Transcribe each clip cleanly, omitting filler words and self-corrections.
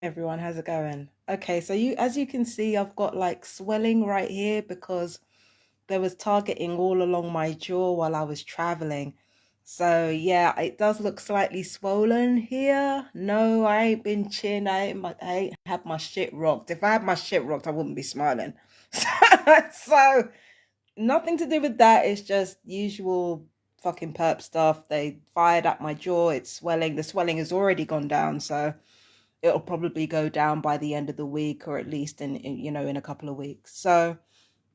Everyone, how's it going? Okay, so as you can see, I've got like swelling right here because there was targeting all along my jaw while I was traveling. So yeah, it does look slightly swollen here. No, I ain't been chin. I ain't had my shit rocked. If I had my shit rocked, I wouldn't be smiling. So nothing to do with that. It's just usual fucking perp stuff. They fired at my jaw. It's swelling. The swelling has already gone down, so it'll probably go down by the end of the week, or at least in a couple of weeks. So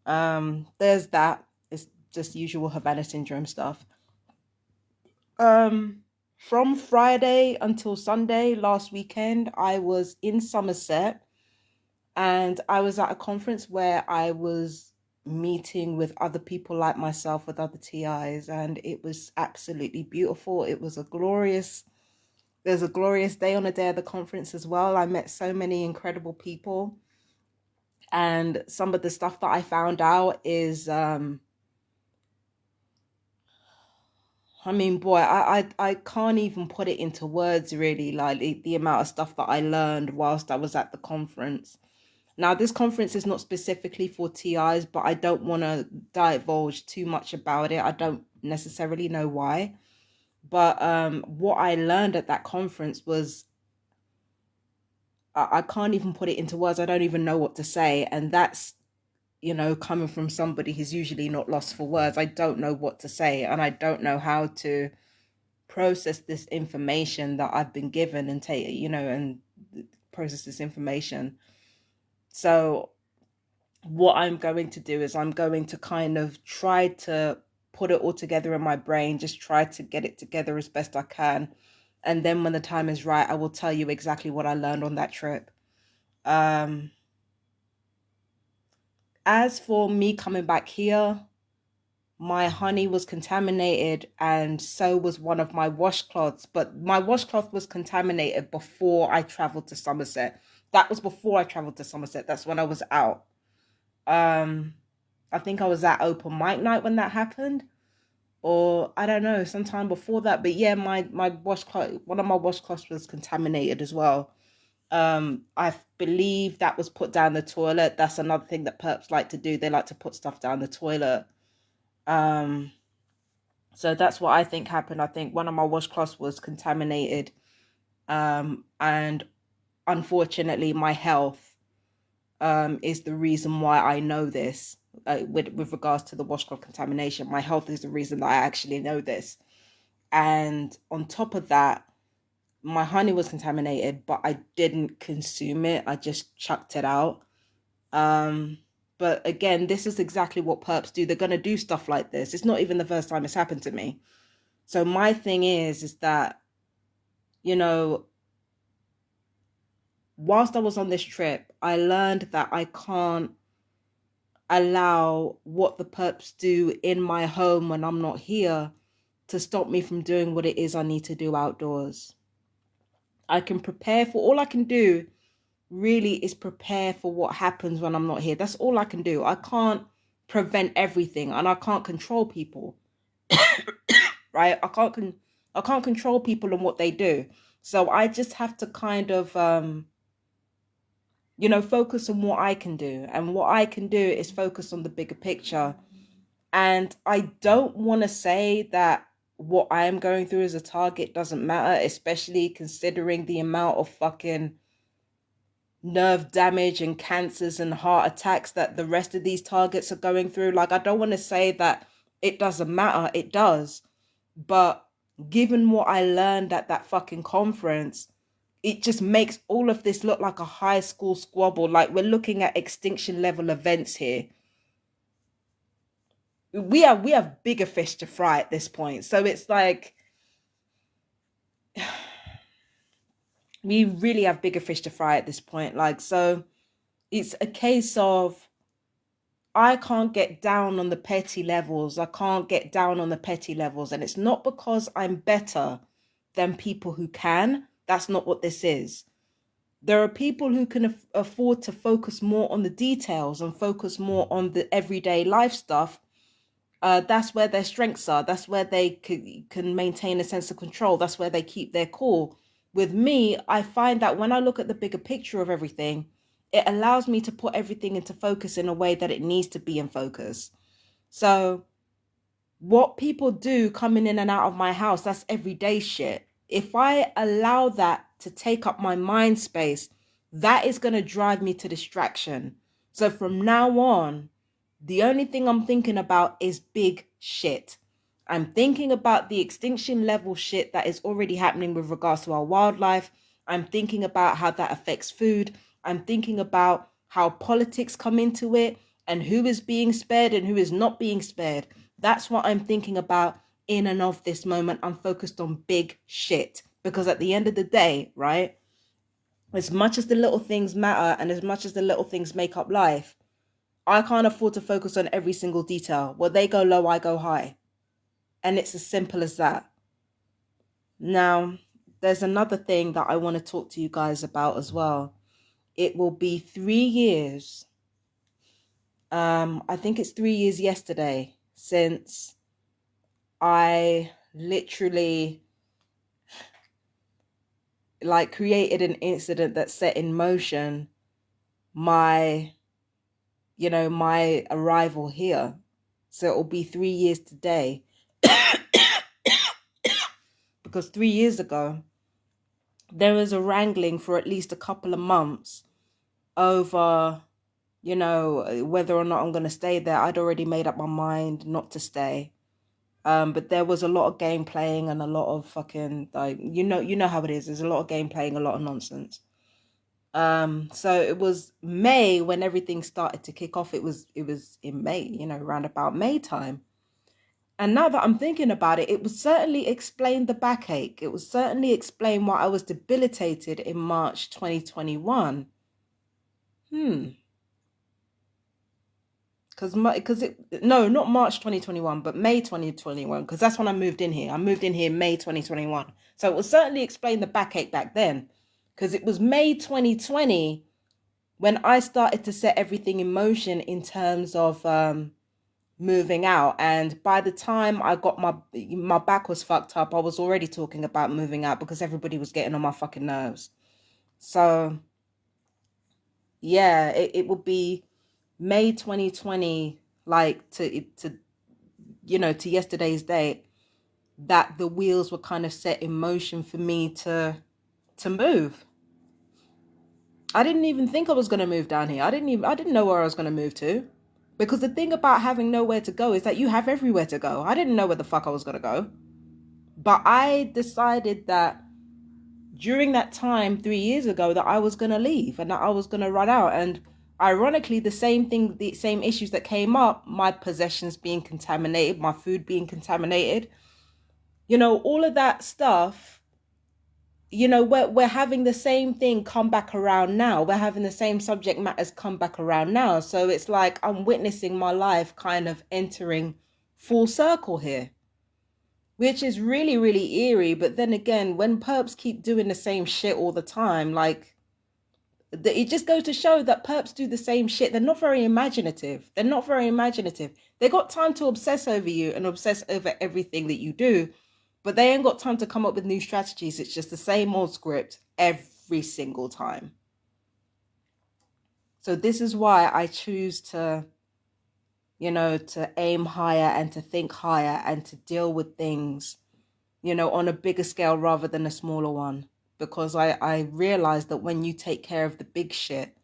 there's that. It's just usual Havana syndrome stuff. um from Friday until Sunday last weekend, I was in Somerset, and I was at a conference where I was meeting with other people like myself, with other TIs, and it was absolutely beautiful. It was a glorious There's a glorious day on the day of the conference as well. I met so many incredible people, and some of the stuff that I found out is, I mean, boy, I can't even put it into words really, like the amount of stuff that I learned whilst I was at the conference. Now, this conference is not specifically for TIs, but I don't want to divulge too much about it. I don't necessarily know why. But what I learned at that conference was, I can't even put it into words. I don't even know what to say. And that's, coming from somebody who's usually not lost for words. I don't know what to say, and I don't know how to process this information that I've been given, and and process this information. So what I'm going to do is I'm going to kind of try to put it all together in my brain, just try to get it together as best I can. And then when the time is right, I will tell you exactly what I learned on that trip. Um, as for me coming back here, my honey was contaminated, and so was one of my washcloths. But my washcloth was contaminated before I traveled to Somerset. That was before I traveled to Somerset. That's when I was out. Um, I think I was at open mic night when that happened, or I don't know, sometime before that. But yeah, my washcloth, one of my washcloths was contaminated as well. I believe that was put down the toilet. That's another thing that perps like to do. They like to put stuff down the toilet. Um, So that's what I think happened. I think one of my washcloths was contaminated. And unfortunately, my health is the reason why I know this. With regards to the washcloth contamination, my health is the reason that I actually know this. And on top of that, my honey was contaminated, but I didn't consume it. I just chucked it out. Um, but again, this is exactly what perps do. They're gonna do stuff like this. It's not even the first time it's happened to me. So my thing is that, you know, whilst I was on this trip, I learned that I can't allow what the perps do in my home when I'm not here to stop me from doing what it is I need to do outdoors. I can prepare for all I can do really is prepare for what happens when I'm not here. That's all I can do. I can't prevent everything, and I can't control people, right? I can't control people and what they do. So I just have to kind of focus on what I can do. And what I can do is focus on the bigger picture. And I don't want to say that what I am going through as a target doesn't matter, especially considering the amount of fucking nerve damage and cancers and heart attacks that the rest of these targets are going through. Like, I don't want to say that it doesn't matter. It does. But given what I learned at that fucking conference, it just makes all of this look like a high school squabble. Like, we're looking at extinction level events here. We have bigger fish to fry at this point. So it's like we really have bigger fish to fry at this point. Like, so it's a case of I can't get down on the petty levels. I can't get down on the petty levels. And it's not because I'm better than people who can. That's not what this is. There are people who can afford to focus more on the details and focus more on the everyday life stuff. That's where their strengths are. That's where they can maintain a sense of control. That's where they keep their cool. With me, I find that when I look at the bigger picture of everything, it allows me to put everything into focus in a way that it needs to be in focus. So what people do coming in and out of my house, that's everyday shit. If I allow that to take up my mind space, that is going to drive me to distraction. So from now on, the only thing I'm thinking about is big shit. I'm thinking about the extinction level shit that is already happening with regards to our wildlife. I'm thinking about how that affects food. I'm thinking about how politics come into it and who is being spared and who is not being spared. That's what I'm thinking about in and of this moment. I'm focused on big shit because at the end of the day, right, as much as the little things matter and as much as the little things make up life, I can't afford to focus on every single detail. Well, they go low, I go high. And it's as simple as that. Now, there's another thing that I want to talk to you guys about as well. It will be 3 years. I think it's 3 years yesterday since I literally created an incident that set in motion my my arrival here. So it will be 3 years today. Because 3 years ago, there was a wrangling for at least a couple of months over, whether or not I'm going to stay there. I'd already made up my mind not to stay. But there was a lot of game playing and a lot of fucking, you know how it is. There's a lot of game playing, a lot of nonsense. So it was May when everything started to kick off. It was in May, around about May time. And now that I'm thinking about it, it would certainly explain the backache. It would certainly explain why I was debilitated in March 2021. No, not March 2021, but May 2021, because that's when I moved in here. I moved in here May 2021. So it will certainly explain the backache back then, because it was May 2020 when I started to set everything in motion in terms of moving out. And by the time I got my back was fucked up, I was already talking about moving out because everybody was getting on my fucking nerves. So yeah, it would be May 2020, to yesterday's date, that the wheels were kind of set in motion for me to move. I didn't even think I was going to move down here. I didn't know where I was going to move to. Because the thing about having nowhere to go is that you have everywhere to go. I didn't know where the fuck I was going to go. But I decided that during that time 3 years ago that I was going to leave and that I was going to run out. And ironically, the same issues that came up, my possessions being contaminated, my food being contaminated, all of that stuff, we're having the same thing come back around now. We're having the same subject matters come back around now. So it's like I'm witnessing my life kind of entering full circle here, which is really, really eerie. But then again, when perps keep doing the same shit all the time, it just goes to show that perps do the same shit. They're not very imaginative. They got time to obsess over you and obsess over everything that you do, but they ain't got time to come up with new strategies. It's just the same old script every single time. So this is why I choose to, to aim higher and to think higher and to deal with things, on a bigger scale rather than a smaller one. Because I realized that when you take care of the big shit,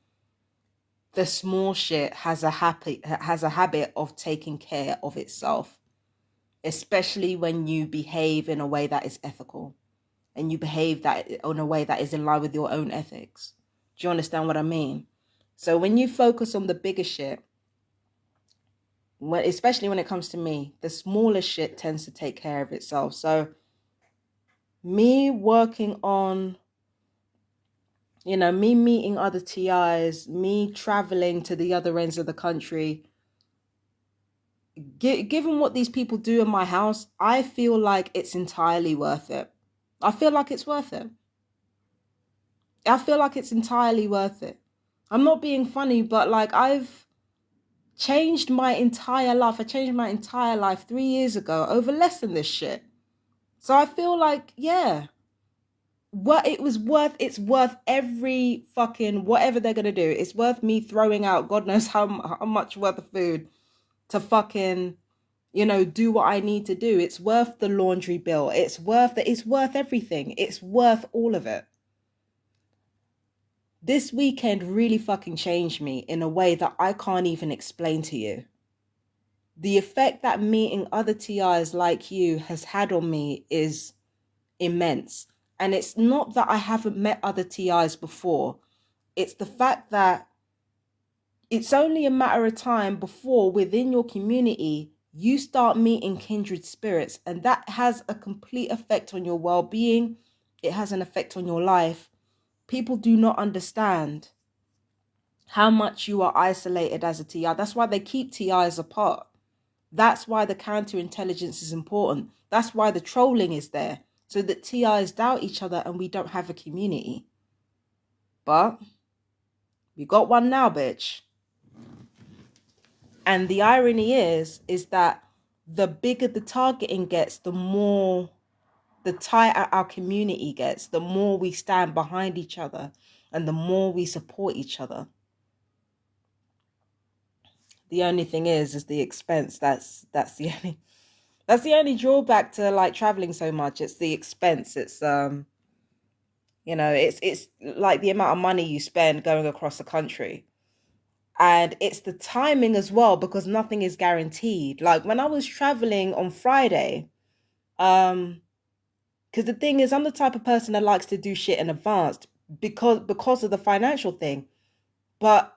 the small shit has a habit of taking care of itself, especially when you behave in a way that is ethical and you behave that in a way that is in line with your own ethics. Do you understand what I mean? So when you focus on the bigger shit, especially when it comes to me, the smaller shit tends to take care of itself. So me working on, me meeting other TIs, me traveling to the other ends of the country, given what these people do in my house, I feel like it's entirely worth it. I feel like it's worth it. I feel like it's entirely worth it. I'm not being funny, but I've changed my entire life. I changed my entire life 3 years ago over less than this shit. So I feel like, yeah, what it was worth, it's worth every fucking whatever they're gonna do. It's worth me throwing out God knows how much worth of food to fucking, do what I need to do. It's worth the laundry bill. It's worth everything. It's worth all of it. This weekend really fucking changed me in a way that I can't even explain to you. The effect that meeting other TIs like you has had on me is immense. And it's not that I haven't met other TIs before. It's the fact that it's only a matter of time before within your community you start meeting kindred spirits, and that has a complete effect on your well-being. It has an effect on your life. People do not understand how much you are isolated as a TI. That's why they keep TIs apart. That's why the counterintelligence is important. That's why the trolling is there, so that TIs doubt each other and we don't have a community. But we got one now, bitch. And the irony is that the bigger the targeting gets, the more the tighter our community gets, the more we stand behind each other and the more we support each other. The only thing is the expense. That's the only drawback to like traveling so much. It's the expense. It's it's like the amount of money you spend going across the country. And it's the timing as well, because nothing is guaranteed. Like when I was traveling on Friday, because the thing is, I'm the type of person that likes to do shit in advance because of the financial thing. But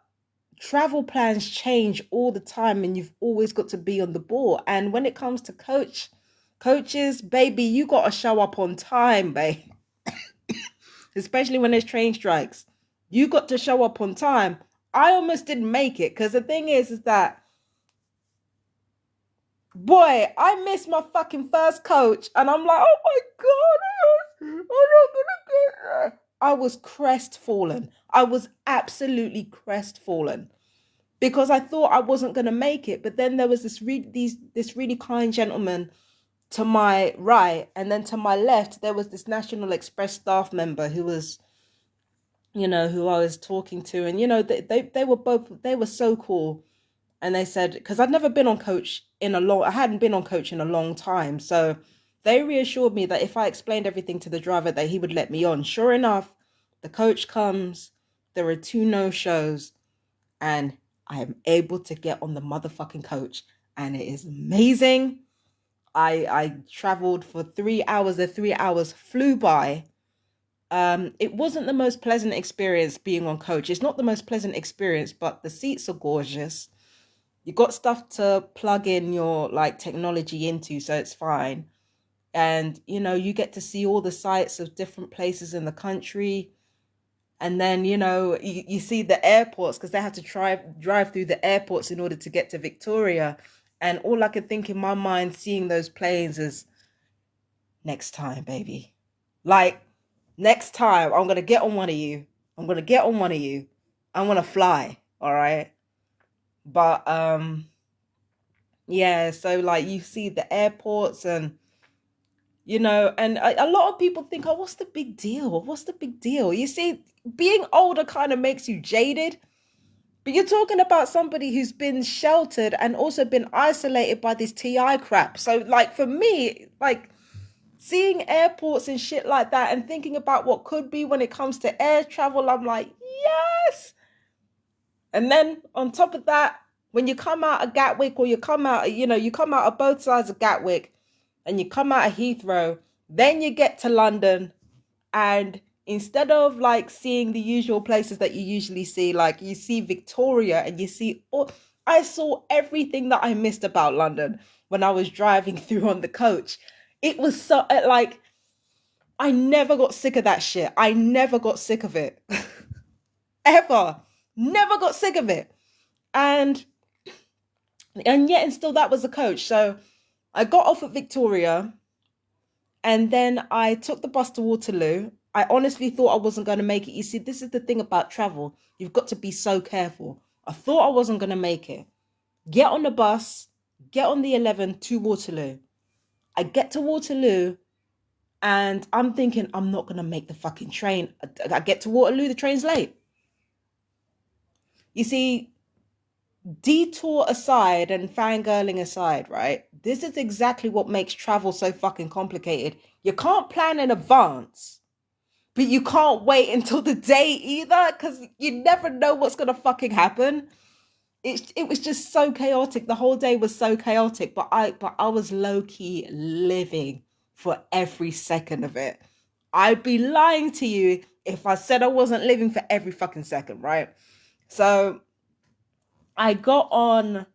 travel plans change all the time and you've always got to be on the ball. And when it comes to coaches, baby, you got to show up on time, babe. Especially when there's train strikes. You got to show up on time. I almost didn't make it because the thing is that, boy, I missed my fucking first coach and I'm like, oh my God, I'm not gonna get there. I was crestfallen. I was absolutely crestfallen because I thought I wasn't gonna make it. But then there was this really kind gentleman to my right, and then to my left there was this National Express staff member who was, who I was talking to, and they were so cool. And they said, because I hadn't been on coach in a long time, so they reassured me that if I explained everything to the driver that he would let me on. Sure enough, the coach comes, there are 2 no-shows, and I am able to get on the motherfucking coach, and it is amazing. I traveled for 3 hours. The 3 hours flew by. It wasn't the most pleasant experience being on coach. It's not the most pleasant experience, but the seats are gorgeous. You got stuff to plug in your like technology into, so it's fine. And you get to see all the sights of different places in the country. And then you see the airports, because they have to drive through the airports in order to get to Victoria. And all I could think in my mind seeing those planes is, next time, baby. Like, next time I'm gonna get on one of you. I'm gonna get on one of you. I'm gonna fly. All right. But yeah, so like you see the airports and and a lot of people think, oh, what's the big deal? What's the big deal? You see, being older kind of makes you jaded. But you're talking about somebody who's been sheltered and also been isolated by this TI crap. So like for me, like seeing airports and shit like that and thinking about what could be when it comes to air travel, I'm like, yes. And then on top of that, when you come out of Gatwick, or you come out of both sides of Gatwick and you come out of Heathrow, then you get to London, and instead of like seeing the usual places that you usually see, like you see Victoria and you see, I saw everything that I missed about London when I was driving through on the coach. It was so like, I never got sick of that shit. I never got sick of it. Ever. Never got sick of it. And yet and still that was the coach. So I got off at Victoria and then I took the bus to Waterloo. I honestly thought I wasn't going to make it. You see, this is the thing about travel. You've got to be so careful. I thought I wasn't going to make it. Get on the bus, get on the 11 to Waterloo. I get to Waterloo And I'm thinking, I'm not going to make the fucking train. I get to Waterloo, the train's late. You see, detour aside and fangirling aside, right? This is exactly what makes travel so fucking complicated. You can't plan in advance, but you can't wait until the day either, because you never know what's going to fucking happen. It was just so chaotic. The whole day was so chaotic, but I was low-key living for every second of it. I'd be lying to you if I said I wasn't living for every fucking second, right? So I got on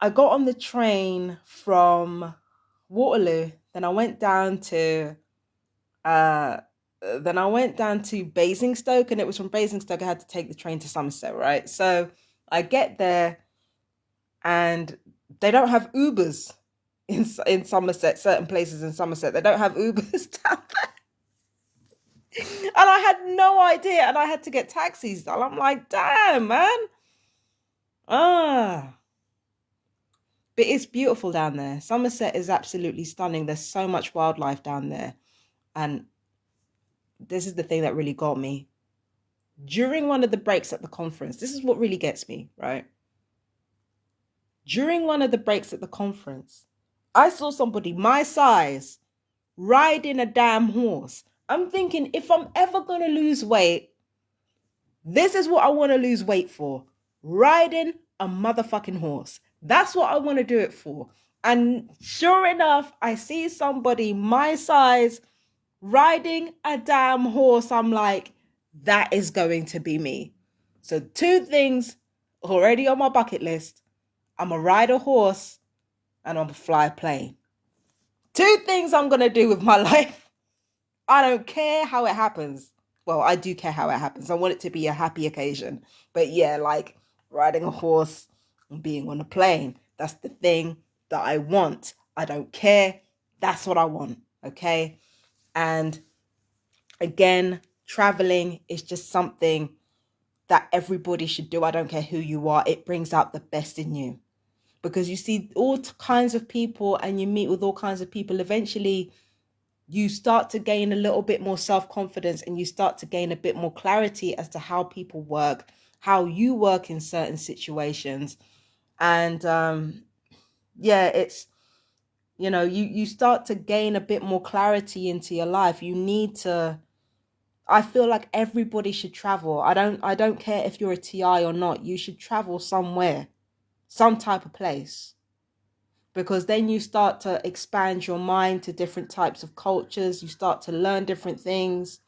the train from Waterloo, then I went down to uh Basingstoke, and it was from Basingstoke I had to take the train to Somerset, right? So I get there and they don't have Ubers in Somerset. Certain places in Somerset, they don't have Ubers down there. And I had no idea, and I had to get taxis. And I'm like, damn, man. Ah. But it's beautiful down there. Somerset is absolutely stunning. There's so much wildlife down there. And this is the thing that really got me. During one of the breaks at the conference, this is what really gets me, right? During one of the breaks at the conference, I saw somebody my size riding a damn horse. I'm thinking, if I'm ever going to lose weight, this is what I want to lose weight for. Riding a motherfucking horse. That's what I want to do it for. And sure enough, I see somebody my size riding a damn horse. I'm like, that is going to be me. So 2 things already on my bucket list. I'm going to ride a horse and I'm going to fly a plane. 2 things I'm going to do with my life. I don't care how it happens. Well, I do care how it happens. I want it to be a happy occasion. But yeah, like riding a horse and being on a plane. That's the thing that I want. I don't care. That's what I want. Okay. And again, traveling is just something that everybody should do. I don't care who you are. It brings out the best in you. Because you see all kinds of people and you meet with all kinds of people. Eventually, you start to gain a little bit more self-confidence and you start to gain a bit more clarity as to how people work, how you work in certain situations. And yeah, it's, you start to gain a bit more clarity into your life. You need to, I feel like everybody should travel. I don't care if you're a TI or not. You should travel somewhere, some type of place. Because then you start to expand your mind to different types of cultures. You start to learn different things.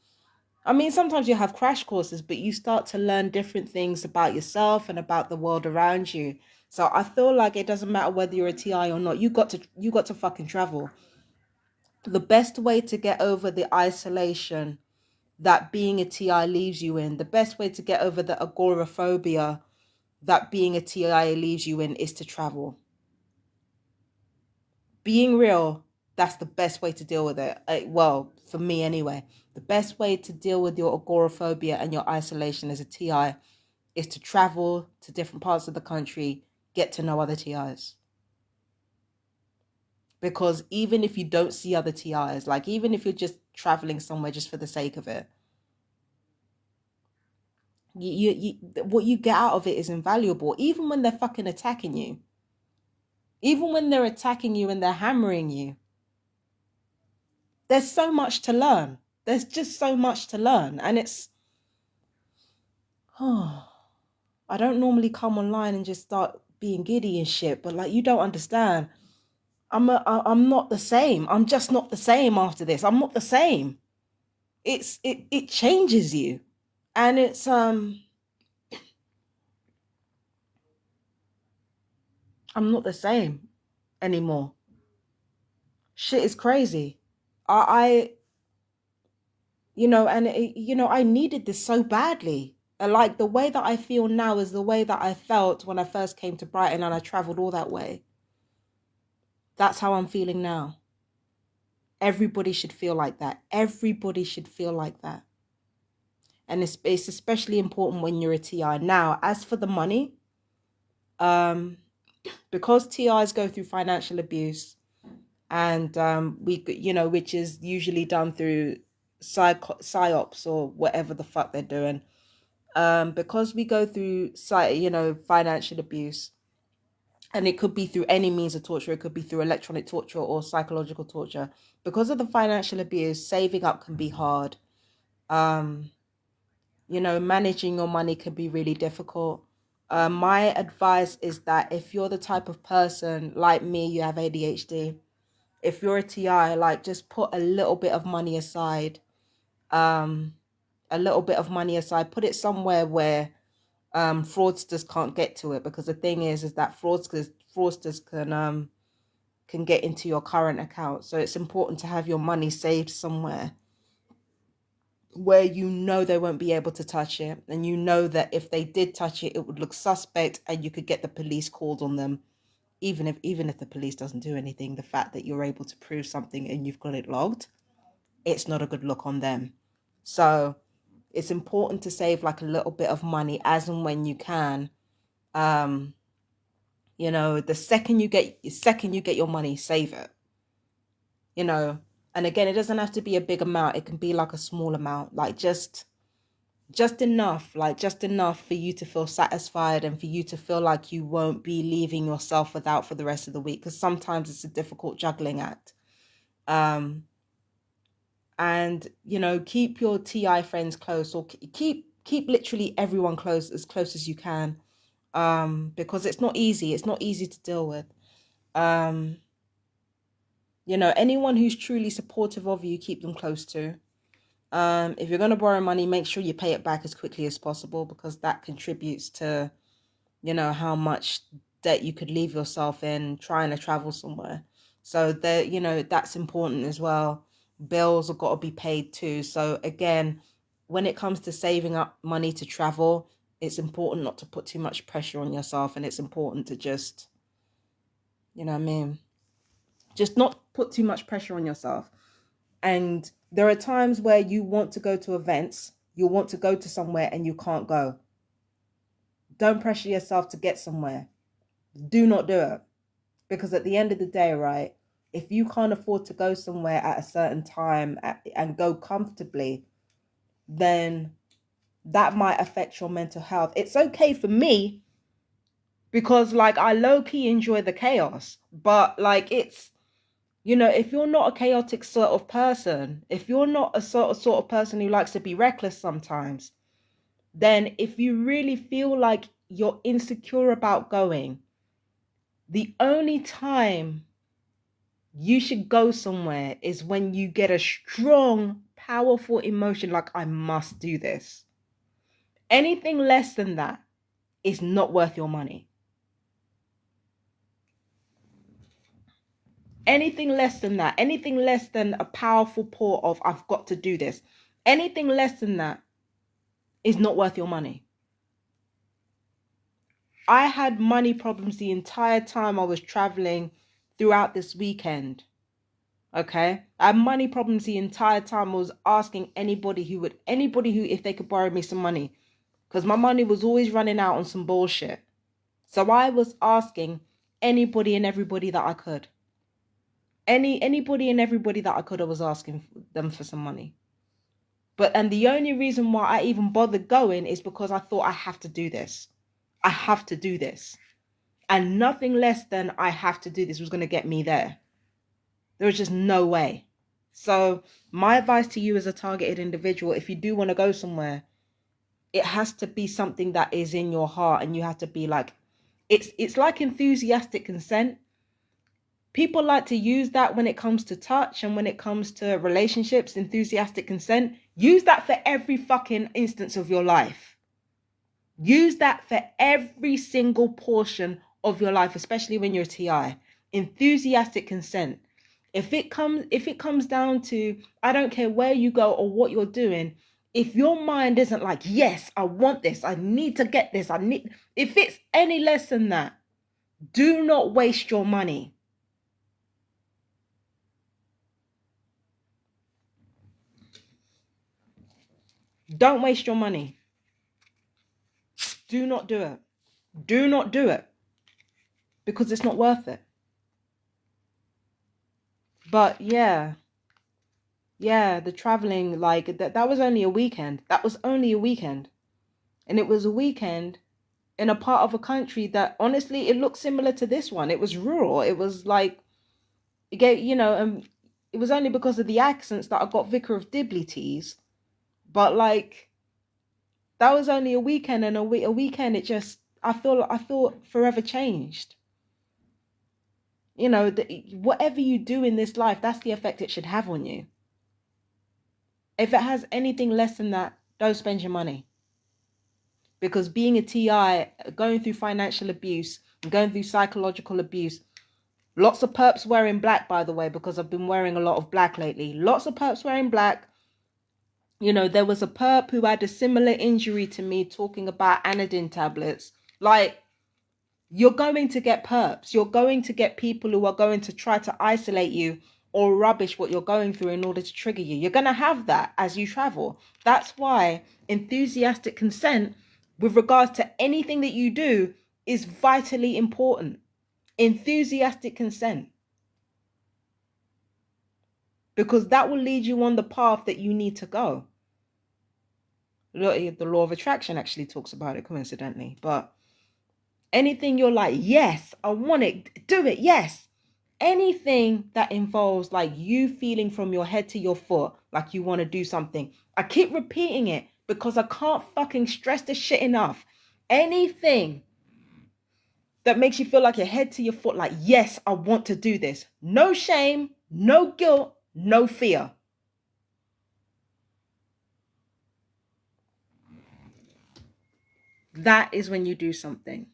I mean, sometimes you have crash courses, but you start to learn different things about yourself and about the world around you. So I feel like it doesn't matter whether you're a TI or not. You got to fucking travel. The best way to get over the isolation that being a TI leaves you in, the best way to get over the agoraphobia that being a TI leaves you in is to travel. Being real, that's the best way to deal with it. Well, for me anyway, the best way to deal with your agoraphobia and your isolation as a TI is to travel to different parts of the country, get to know other TIs. Because even if you don't see other TIs, like even if you're just traveling somewhere just for the sake of it, what you get out of it is invaluable. Even when they're fucking attacking you, even when they're attacking you and they're hammering you, there's so much to learn. There's just so much to learn. And it's, I don't normally come online and just start being giddy and shit, but like, you don't understand. I'm not the same. I'm just not the same after this. I'm not the same. It changes you. And it's, I'm not the same anymore. Shit is crazy. I and I needed this so badly. Like the way that I feel now is the way that I felt when I first came to Brighton and I traveled all that way. That's how I'm feeling now. Everybody should feel like that. Everybody should feel like that. And it's especially important when you're a TI. Now, as for the money, because TIs go through financial abuse and which is usually done through psyops or whatever the fuck they're doing. Because we go through financial abuse, and it could be through any means of torture. It could be through electronic torture or psychological torture. Because of the financial abuse, saving up can be hard. Managing your money can be really difficult. My advice is that if you're the type of person like me, you have ADHD, if you're a TI, like, just put a little bit of money aside. A little bit of money aside, put it somewhere where fraudsters can't get to it, because the thing is that fraudsters can get into your current account. So it's important to have your money saved somewhere where they won't be able to touch it, and that if they did touch it, it would look suspect, and you could get the police called on them. Even if the police doesn't do anything, the fact that you're able to prove something and you've got it logged, it's not a good look on them. So it's important to save like a little bit of money as and when you can. The second you get your money, save it. And again, it doesn't have to be a big amount. It can be like a small amount, like just enough, for you to feel satisfied and for you to feel like you won't be leaving yourself without for the rest of the week, because sometimes it's a difficult juggling act. And keep your TI friends close, or keep literally everyone close, as close as you can, because it's not easy to deal with. Anyone who's truly supportive of you, keep them close to. If you're going to borrow money, make sure you pay it back as quickly as possible, because that contributes to how much debt you could leave yourself in trying to travel somewhere. So that's important as well. Bills have got to be paid too. So again, when it comes to saving up money to travel, it's important not to put too much pressure on yourself, and it's important to just just not put too much pressure on yourself. And there are times where you want to go to events, you want to go to somewhere, and you can't go. Don't pressure yourself to get somewhere. Do not do it. Because at the end of the day, right, if you can't afford to go somewhere at a certain time and go comfortably, then that might affect your mental health. It's okay for me, because like I low-key enjoy the chaos, but like it's, if you're not a chaotic sort of person, if you're not a sort of person who likes to be reckless sometimes, then if you really feel like you're insecure about going, the only time you should go somewhere is when you get a strong, powerful emotion like, I must do this. Anything less than that is not worth your money. Anything less than that, anything less than a powerful pull of, I've got to do this, anything less than that is not worth your money. I had money problems the entire time I was traveling throughout this weekend. Okay, I had money problems the entire time I was asking anybody who, if they could borrow me some money, because my money was always running out on some bullshit. So I was asking anybody and everybody that I could. Anybody and everybody that I could, I was asking them for some money. And the only reason why I even bothered going is because I thought, I have to do this. I have to do this. And nothing less than I have to do this was going to get me there. There was just no way. So my advice to you as a targeted individual, if you do want to go somewhere, it has to be something that is in your heart, and you have to be like, it's like enthusiastic consent. People like to use that when it comes to touch and when it comes to relationships, enthusiastic consent. Use that for every fucking instance of your life. Use that for every single portion of your life, especially when you're a TI. Enthusiastic consent. If it comes down to, I don't care where you go or what you're doing, if your mind isn't like, yes, I want this, I need to get this, if it's any less than that, do not waste your money. Don't waste your money. Do not do it. Do not do it. Because it's not worth it. But yeah, the traveling, like that was only a weekend. That was only a weekend. And it was a weekend in a part of a country that honestly it looked similar to this one. It was rural. It was like it gave, it was only because of the accents that I got Vicar of Dibley teas. But like that was only a weekend, and a weekend it just I feel forever changed. Whatever you do in this life, that's the effect it should have on you. If it has anything less than that, don't spend your money. Because being a TI, going through financial abuse, going through psychological abuse, lots of perps wearing black, by the way, because I've been wearing a lot of black lately. Lots of perps wearing black. There was a perp who had a similar injury to me talking about Anodin tablets. Like, you're going to get perps. You're going to get people who are going to try to isolate you or rubbish what you're going through in order to trigger you. You're going to have that as you travel. That's why enthusiastic consent with regards to anything that you do is vitally important. Enthusiastic consent. Because that will lead you on the path that you need to go. The law of attraction actually talks about it, coincidentally. But anything you're like, yes, I want it, do it, yes. Anything that involves like you feeling from your head to your foot like you want to do something. I keep repeating it because I can't fucking stress this shit enough. Anything that makes you feel like your head to your foot, like, yes, I want to do this. No shame, no guilt, no fear. That is when you do something.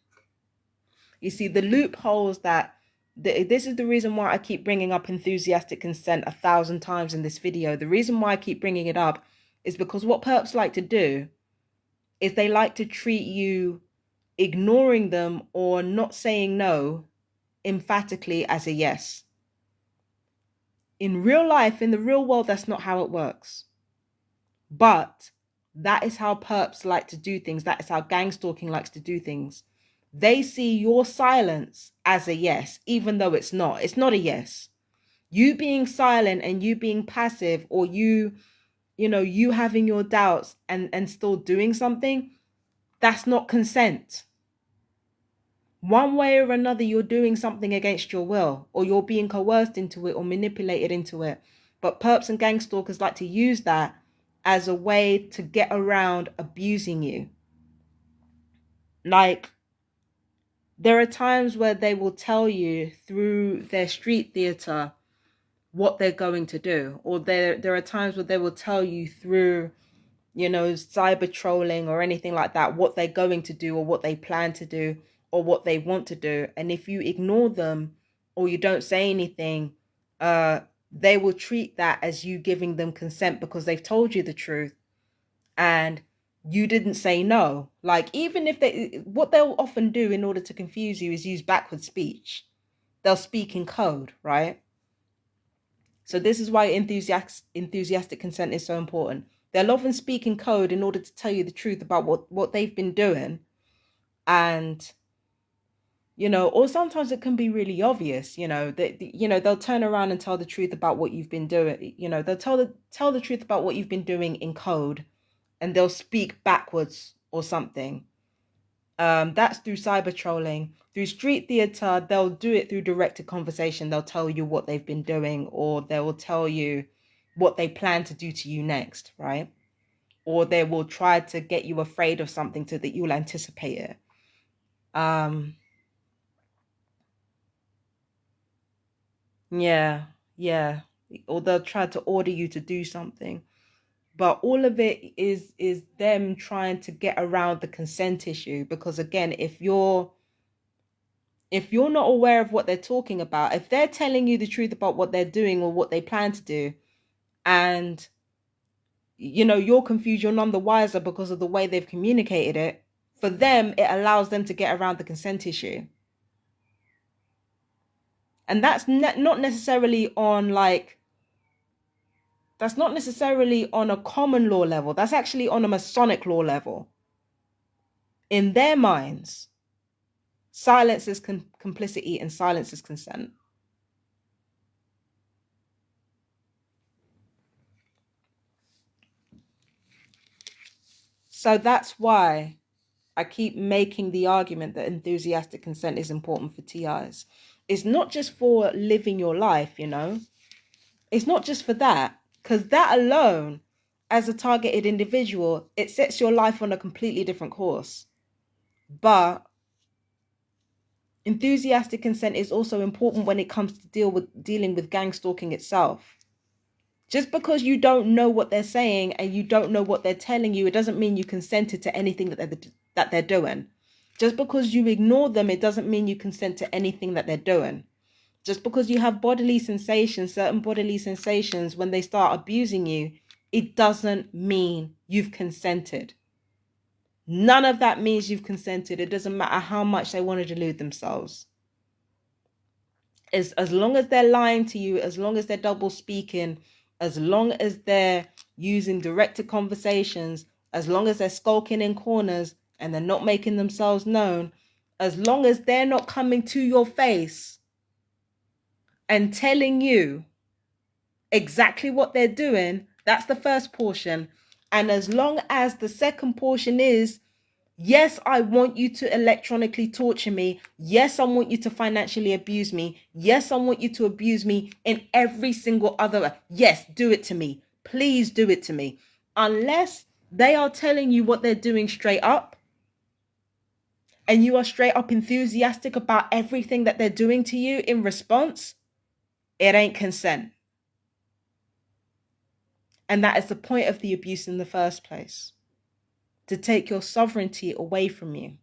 You see, the loopholes that this is the reason why I keep bringing up enthusiastic consent 1,000 times in this video. The reason why I keep bringing it up is because what perps like to do is they like to treat you ignoring them or not saying no emphatically as a yes. In real life, in the real world, that's not how it works. But that is how perps like to do things. That is how gang stalking likes to do things. They see your silence as a yes, even though it's not. It's not a yes. You being silent and you being passive, or you having your doubts and still doing something, that's not consent. One way or another, you're doing something against your will, or you're being coerced into it or manipulated into it. But perps and gang stalkers like to use that as a way to get around abusing you. Like, there are times where they will tell you through their street theater what they're going to do, or there are times where they will tell you through cyber trolling or anything like that what they're going to do or what they plan to do or what they want to do. And if you ignore them or you don't say anything, they will treat that as you giving them consent because they've told you the truth and you didn't say no. Like, even if what they'll often do in order to confuse you is use backward speech. They'll speak in code, right? So this is why enthusiastic consent is so important. They'll often speak in code in order to tell you the truth about what they've been doing. And, or sometimes it can be really obvious, they'll turn around and tell the truth about what you've been doing. They'll tell the truth about what you've been doing in code, and they'll speak backwards or something. That's through cyber trolling. Through street theater, they'll do it through directed conversation. They'll tell you what they've been doing, or they will tell you what they plan to do to you next, right? Or they will try to get you afraid of something so that you'll anticipate it. Yeah, yeah. Or they'll try to order you to do something. But all of it is them trying to get around the consent issue, because again, if you're not aware of what they're talking about, if they're telling you the truth about what they're doing or what they plan to do, and you're confused, you're none the wiser because of the way they've communicated it, for them it allows them to get around the consent issue. And not necessarily on that's not necessarily on a common law level. That's actually on a Masonic law level. In their minds, silence is complicity and silence is consent. So that's why I keep making the argument that enthusiastic consent is important for TIs. It's not just for living your life, you know. It's not just for that, because that alone, as a targeted individual, it sets your life on a completely different course. But enthusiastic consent is also important when it comes to dealing with gang stalking itself. Just because you don't know what they're saying and you don't know what they're telling you, it doesn't mean you consented to anything that they're doing. Just because you ignore them, it doesn't mean you consent to anything that they're doing. Just because you have bodily sensations, certain bodily sensations, when they start abusing you, it doesn't mean you've consented. None of that means you've consented. It doesn't matter how much they want to delude themselves. As long as they're lying to you, as long as they're double speaking, as long as they're using directed conversations, as long as they're skulking in corners and they're not making themselves known, as long as they're not coming to your face and telling you exactly what they're doing, that's the first portion. And as long as the second portion is, yes, I want you to electronically torture me. Yes, I want you to financially abuse me. Yes, I want you to abuse me in every single other. Yes, do it to me. Please do it to me. Unless they are telling you what they're doing straight up, and you are straight up enthusiastic about everything that they're doing to you in response, it ain't consent. And that is the point of the abuse in the first place, to take your sovereignty away from you.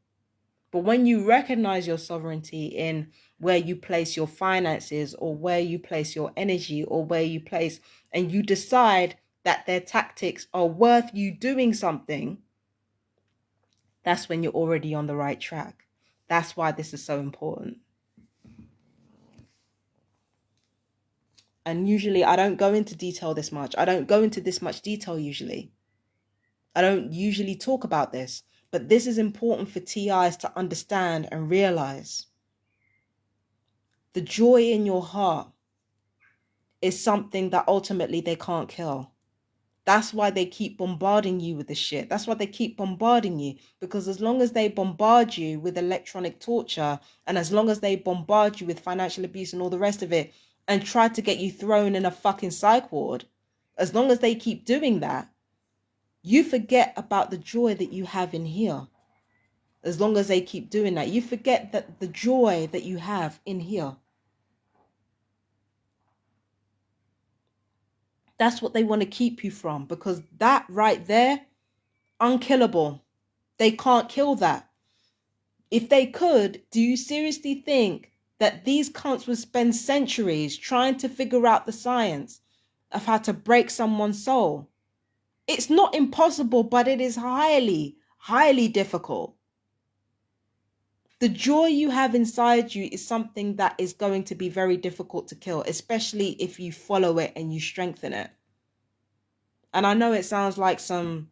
But when you recognize your sovereignty in where you place your finances or where you place your energy or where you place, and you decide that their tactics are worth you doing something, that's when you're already on the right track. That's why this is so important. And usually I don't go into detail this much. I don't go into this much detail usually. I don't usually talk about this, but this is important for TIs to understand and realize. The joy in your heart is something that ultimately they can't kill. That's why they keep bombarding you with the shit. That's why they keep bombarding you. Because as long as they bombard you with electronic torture, and as long as they bombard you with financial abuse and all the rest of it, and try to get you thrown in a fucking psych ward, as long as they keep doing that, you forget about the joy that you have in here. As long as they keep doing that, you forget that the joy that you have in here. That's what they want to keep you from, because that right there, unkillable. They can't kill that. If they could, do you seriously think that these cunts would spend centuries trying to figure out the science of how to break someone's soul? It's not impossible, but it is highly, highly difficult. The joy you have inside you is something that is going to be very difficult to kill, especially if you follow it and you strengthen it. And I know it sounds like some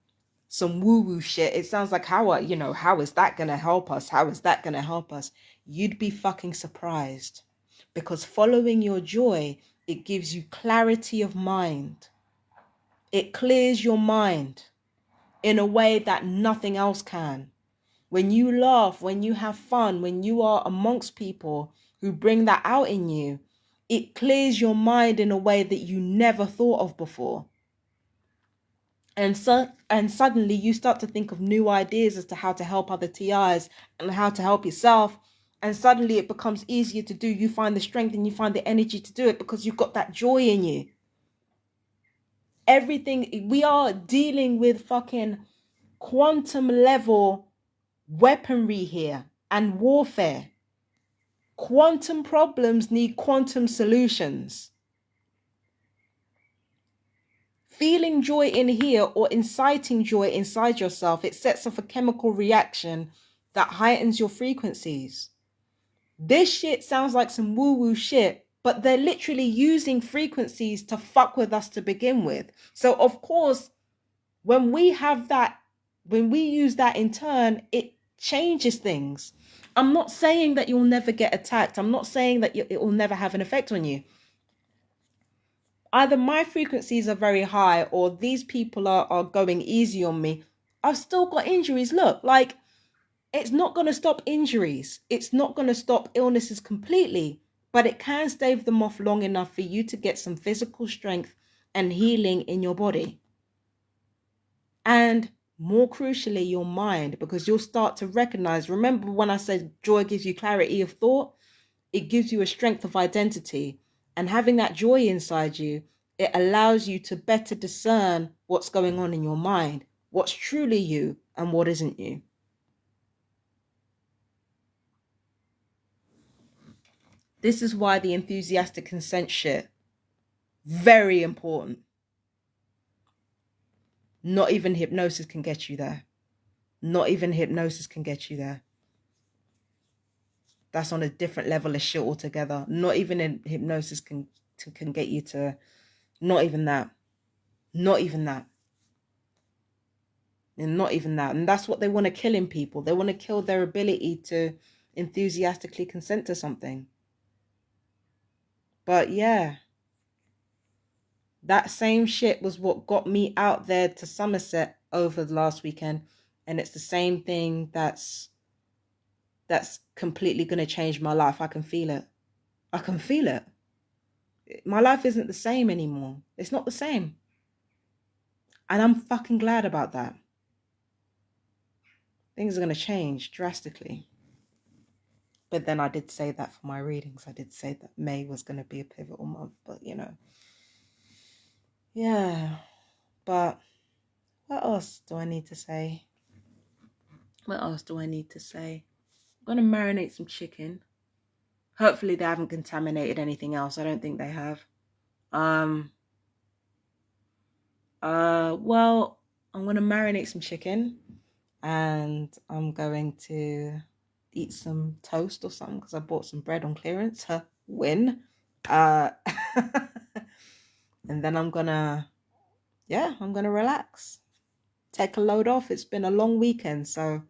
woo-woo shit. It sounds like, how is that going to help us? How is that going to help us? You'd be fucking surprised. Because following your joy, it gives you clarity of mind. It clears your mind in a way that nothing else can. When you laugh, when you have fun, when you are amongst people who bring that out in you, it clears your mind in a way that you never thought of before. And suddenly you start to think of new ideas as to how to help other TIs and how to help yourself. And suddenly it becomes easier to do. You find the strength and you find the energy to do it because you've got that joy in you. Everything, we are dealing with fucking quantum level weaponry here and warfare. Quantum problems need quantum solutions. Feeling joy in here or inciting joy inside yourself, it sets off a chemical reaction that heightens your frequencies. This shit sounds like some woo-woo shit, but they're literally using frequencies to fuck with us to begin with. So of course, when we use that in turn, it changes things. I'm not saying that you'll never get attacked. I'm not saying that it will never have an effect on you. Either my frequencies are very high or these people are going easy on me. I've still got injuries. Look, like, it's not going to stop injuries. It's not going to stop illnesses completely, but it can stave them off long enough for you to get some physical strength and healing in your body. And more crucially, your mind, because you'll start to recognize. Remember when I said joy gives you clarity of thought? It gives you a strength of identity. And having that joy inside you, it allows you to better discern what's going on in your mind, what's truly you and what isn't you. This is why the enthusiastic consent shit, very important. Not even hypnosis can get you there. Not even hypnosis can get you there. That's on a different level of shit altogether. Not even in hypnosis can get you to, not even that. Not even that. And not even that. And that's what they want to kill in people. They want to kill their ability to enthusiastically consent to something. But yeah, that same shit was what got me out there to Somerset over the last weekend. And it's the same thing that's completely going to change my life. I can feel it. I can feel it. My life isn't the same anymore. It's not the same. And I'm fucking glad about that. Things are going to change drastically. But then I did say that for my readings. I did say that May was going to be a pivotal month. But, you know. Yeah. But what else do I need to say? What else do I need to say? I'm going to marinate some chicken. Hopefully they haven't contaminated anything else. I don't think they have. Well, I'm going to marinate some chicken. And I'm going to eat some toast or something because I bought some bread on clearance. Win. And then I'm gonna relax, take a load off. It's been a long weekend, so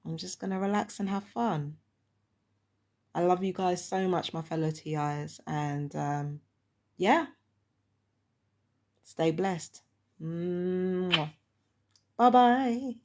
I'm just gonna relax and have fun. I love you guys so much, my fellow TIs, and yeah, stay blessed. Bye bye.